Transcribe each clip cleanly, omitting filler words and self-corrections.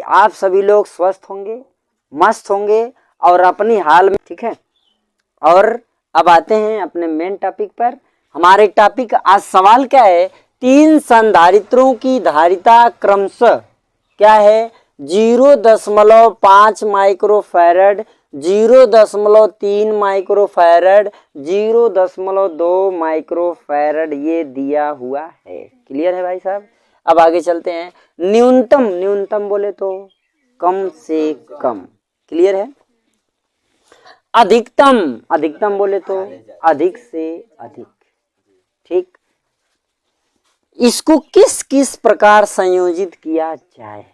आप सभी लोग स्वस्थ होंगे, मस्त होंगे और अपनी हाल में, ठीक है। और अब आते हैं अपने मेन टॉपिक पर। हमारे टॉपिक आज सवाल क्या है, 3 संधारित्रों की धारिता क्रमशः क्या है, 0.5 माइक्रोफैरड, 0.3 माइक्रोफैरड, 0.2 माइक्रोफैरड ये दिया हुआ है। क्लियर है भाई साहब। अब आगे चलते हैं। न्यूनतम बोले तो कम से कम। क्लियर है। अधिकतम बोले तो अधिक से अधिक। ठीक। इसको किस किस प्रकार संयोजित किया जाए,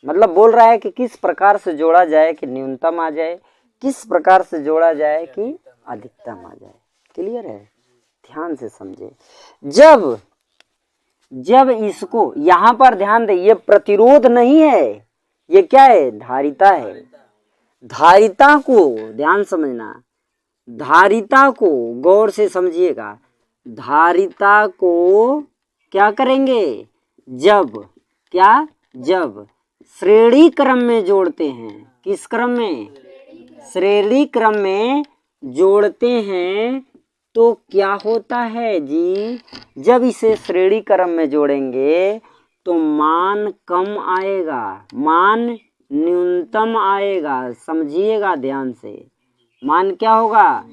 मतलब बोल रहा है कि किस प्रकार से जोड़ा जाए कि न्यूनतम आ जाए, किस प्रकार से जोड़ा जाए कि अधिकतम आ जाए। क्लियर है। ध्यान से समझे। जब इसको यहां पर ध्यान दे, ये प्रतिरोध नहीं है, ये क्या है, धारिता है। धारिता को ध्यान समझना, धारिता को गौर से समझिएगा। धारिता को क्या करेंगे, जब श्रेणी क्रम में जोड़ते हैं। किस क्रम में, श्रेणी क्रम में जोड़ते हैं तो क्या होता है जी, जब इसे श्रेणी क्रम में जोड़ेंगे तो मान कम आएगा, मान न्यूनतम आएगा। समझिएगा ध्यान से, मान क्या होगा,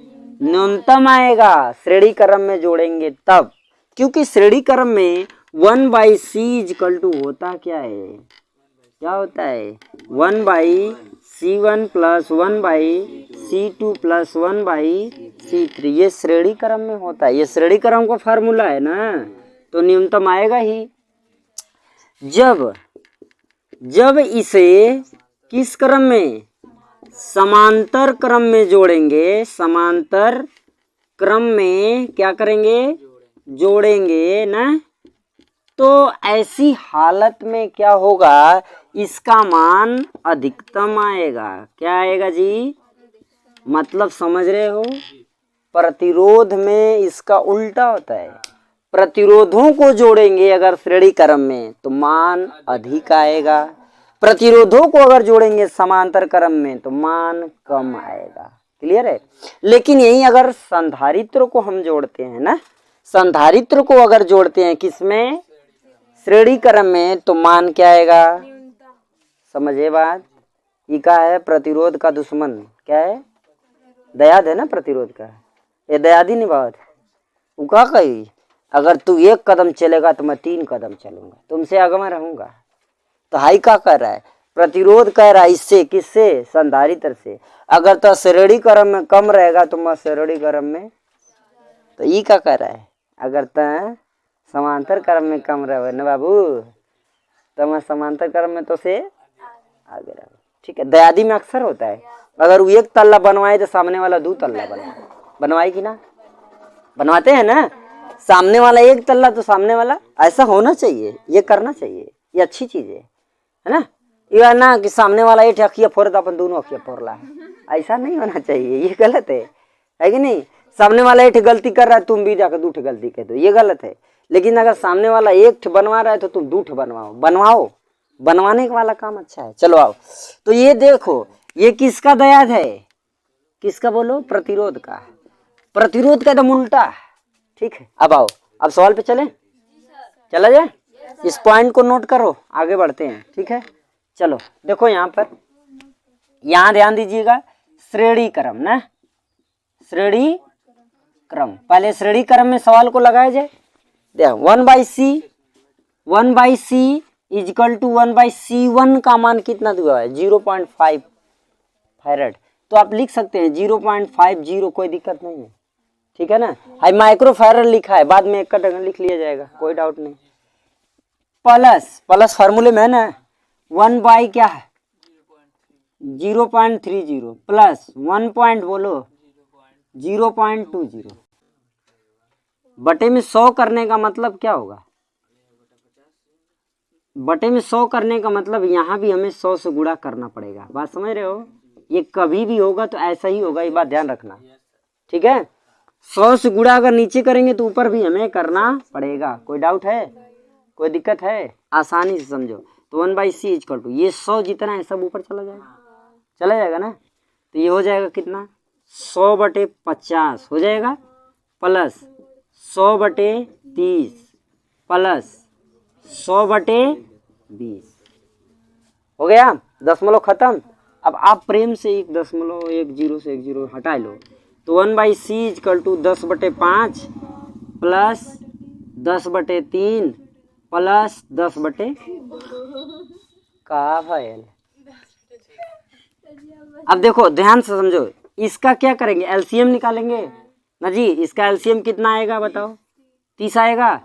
न्यूनतम आएगा श्रेणी क्रम में जोड़ेंगे तब, क्योंकि श्रेणी क्रम में 1/c होता क्या है, क्या होता है, 1/c1 + 1/c2 + 1/c3। ये श्रेणी क्रम में होता है, ये श्रेणी क्रम का फार्मूला है ना, तो न्यूनतम आएगा ही। जब इसे किस क्रम में, समांतर क्रम में जोड़ेंगे, समांतर क्रम में क्या करेंगे, जोड़ेंगे ना, तो ऐसी हालत में क्या होगा, इसका मान अधिकतम आएगा। क्या आएगा जी, मतलब समझ रहे हो। प्रतिरोध में इसका उल्टा होता है, प्रतिरोधों को जोड़ेंगे अगर श्रेणी क्रम में तो मान अधिक आएगा, प्रतिरोधों को अगर जोड़ेंगे समांतर क्रम में तो मान कम आएगा। क्लियर है। लेकिन यही अगर संधारित्र को हम जोड़ते हैं ना, संधारित्र को अगर जोड़ते हैं किसमें, श्रेणी क्रम में, तो मान क्या आएगा, समझे बात। ये क्या है, प्रतिरोध का दुश्मन क्या है, दयाद है ना प्रतिरोध का, ये दयादी नहीं बात। वो क्या कही, अगर तू 1 कदम चलेगा तो मैं 3 कदम चलूंगा, तुमसे आगे मैं रहूंगा। तो हाई क्या कर रहा है, प्रतिरोध कह रहा है इससे, किससे, संधारित्र से। अगर तो श्रेणी क्रम में कम रहेगा तो मैं श्रेणी क्रम में, तो ये क्या कर रहा है, अगर तो समांतर क्रम में कम रहे ना बाबू, तो मैं समांतर क्रम में तो से आगे रहे। ठीक है। दयादी में अक्सर होता है, अगर वो 1 तल्ला बनवाए तो सामने वाला 2 तल्ला बनवाए कि ना, बनवाते हैं ना, सामने वाला 1 तल्ला तो सामने वाला, ऐसा होना चाहिए, ये करना चाहिए, ये अच्छी चीज है ना। ये ना कि सामने वाला 1 अखिया फोड़ तो अपन दोनों अखिया फोड़ ला, ऐसा नहीं होना चाहिए, ये गलत है कि नहीं। सामने वाला 1 गलती कर रहा है, तुम भी जाकर 2 गलती कह दो, ये गलत है। लेकिन अगर सामने वाला 1 बनवा रहा है तो तुम 2 बनवाओ, बनवाने वाला काम अच्छा है। चलो आओ, तो ये देखो, ये किसका दयाद है, किसका बोलो, प्रतिरोध का। प्रतिरोध का एकदम उल्टा। ठीक है। अब आओ, अब सवाल पे चला जाए। इस पॉइंट को नोट करो, आगे बढ़ते हैं। ठीक है। चलो देखो यहाँ पर, यहाँ ध्यान दीजिएगा, श्रेणी क्रम ना, श्रेणी क्रम, पहले श्रेणी क्रम में सवाल को लगाया जाए। देखो 1/c = 1/c1 का मान कितना दिया है, 0.5 फैरड। तो आप लिख सकते हैं 0.50, कोई दिक्कत नहीं है। ठीक है ना। हाई माइक्रो फैरड लिखा है, बाद में 1 का ढंग लिख लिया जाएगा, कोई डाउट नहीं। प्लस फार्मूले में है ना, 1 बाई क्या है 0.30 प्लस 1 पॉइंट बोलो 0.20 बटे में 100 करने का मतलब क्या होगा, बटे में 100 करने का मतलब यहाँ भी हमें 100 से गुणा करना पड़ेगा। बात समझ रहे हो, ये कभी भी होगा तो ऐसा ही होगा, ये बात ध्यान रखना। ठीक है। 100 से गुणा अगर नीचे करेंगे तो ऊपर भी हमें करना पड़ेगा। कोई डाउट है, कोई दिक्कत है, आसानी से समझो। तो तो 1/c इक्वल टू ये 100 जितना है सब ऊपर चला जाएगा ना। तो ये हो जाएगा कितना 100/50 हो जाएगा प्लस 100/30 प्लस 100/20 हो गया। दशमलव खत्म। अब आप प्रेम से 1.10 से 1 हटा लो तो 1/c equal to 10/5 plus 10/3 plus 10/, का भैल। अब देखो ध्यान से समझो, इसका क्या करेंगे, एलसीएम निकालेंगे ना जी। इसका एलसीएम कितना आएगा बताओ, 30 आएगा।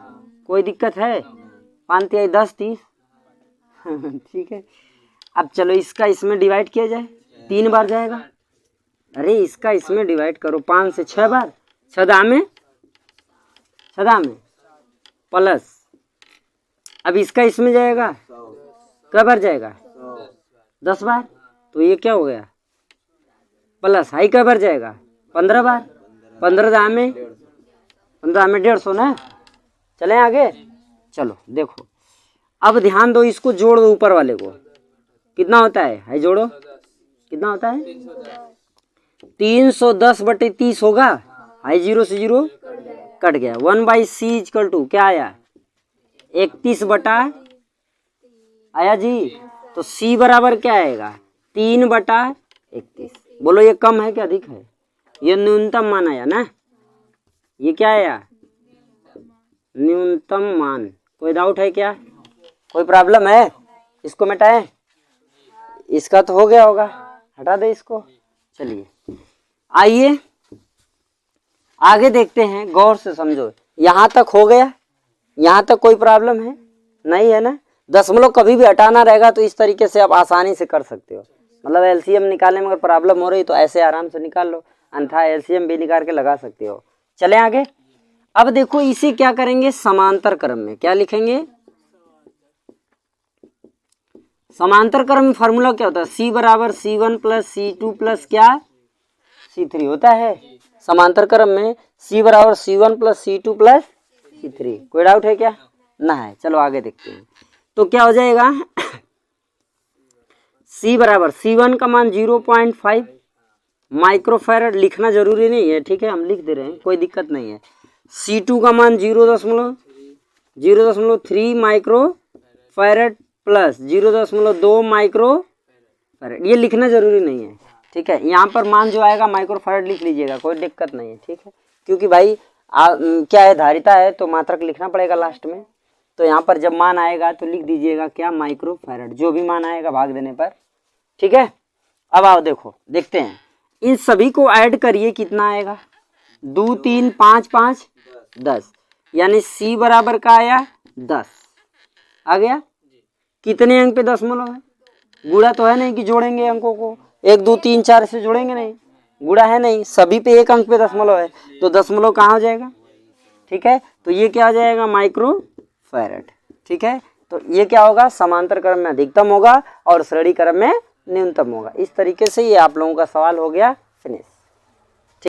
कोई दिक्कत है, 5 तिहाई 10 30 ठीक है। अब चलो इसका इसमें डिवाइड किया जाए, 3 बार जाएगा। अरे इसका इसमें डिवाइड करो 5 से 6 बार, 6 में प्लस। अब इसका इसमें जाएगा, कब बार जाएगा 10 बार। तो ये क्या हो गया प्लस, हाई कब बार जाएगा 15 बार। 15 में 150 ना। चलें आगे, चलो देखो अब ध्यान दो, इसको जोड़ दो ऊपर वाले को, कितना होता है, हाई जोड़ो कितना होता है 310/30 होगा। हाई 0 से 0 कट गया। 1/c इक्वल टू क्या आया 31 आया जी। तो c बराबर क्या आएगा 3/31। बोलो ये कम है कि अधिक है, ये न्यूनतम मान आया ना। ये क्या आया न्यूनतम मान। कोई डाउट है क्या, कोई प्रॉब्लम है, इसको मिटाएं। इसका तो हो गया होगा, हटा दे इसको। चलिए आइए आगे देखते हैं, गौर से समझो। यहाँ तक हो गया, यहाँ तक कोई प्रॉब्लम है नहीं है ना। दशमलव कभी भी हटाना रहेगा तो इस तरीके से आप आसानी से कर सकते हो। मतलब एलसीएम निकालने में अगर प्रॉब्लम हो रही तो ऐसे आराम से निकाल लो, अन्यथा एलसीएम भी निकाल के लगा सकते हो। चलें आगे। अब देखो इसे क्या करेंगे समांतर क्रम में, क्या लिखेंगे समांतर क्रम में। फार्मूला क्या होता है, c बराबर c1 प्लस c2 प्लस क्या c3 होता है। समांतर क्रम में c बराबर c1 plus c2 plus c3। कोई डाउट है क्या, ना है। चलो आगे देखते हैं। तो क्या हो जाएगा c बराबर c1 का मान 0.5 माइक्रोफैरड। लिखना जरूरी नहीं है, ठीक है, हम लिख दे रहे हैं, कोई दिक्कत नहीं है। c2 का मान 0.3 माइक्रोफैरड प्लस 0.2 माइक्रोफैरड। ये लिखना जरूरी नहीं है, ठीक है। यहाँ पर मान जो आएगा माइक्रोफैरड लिख लीजिएगा, कोई दिक्कत नहीं है, ठीक है। क्योंकि भाई क्या है, धारिता है तो मात्रक लिखना पड़ेगा लास्ट में। तो यहाँ पर जब मान आएगा तो लिख दीजिएगा क्या माइक्रोफैरड, जो भी मान आएगा भाग देने पर, ठीक है। अब आओ देखो देखते हैं, इन सभी को ऐड करिए, कितना आएगा 2 3 5 5 10, यानी c बराबर का आया 10 आ गया। कितने अंक पे दशमलव है, गुणा तो है नहीं कि जोड़ेंगे अंकों को 1 2 3 4 से जोड़ेंगे नहीं, गुणा है नहीं, सभी पे 1 अंक पे दशमलव है। तो दशमलव कहाँ हो जाएगा, ठीक है। तो ये क्या हो जाएगा माइक्रोफैरड, ठीक है। तो ये क्या होगा समांतर क्रम में अधिकतम होगा और श्रेणी क्रम में न्यूनतम होगा। इस तरीके से ये आप लोगों का सवाल हो गया फिनिश।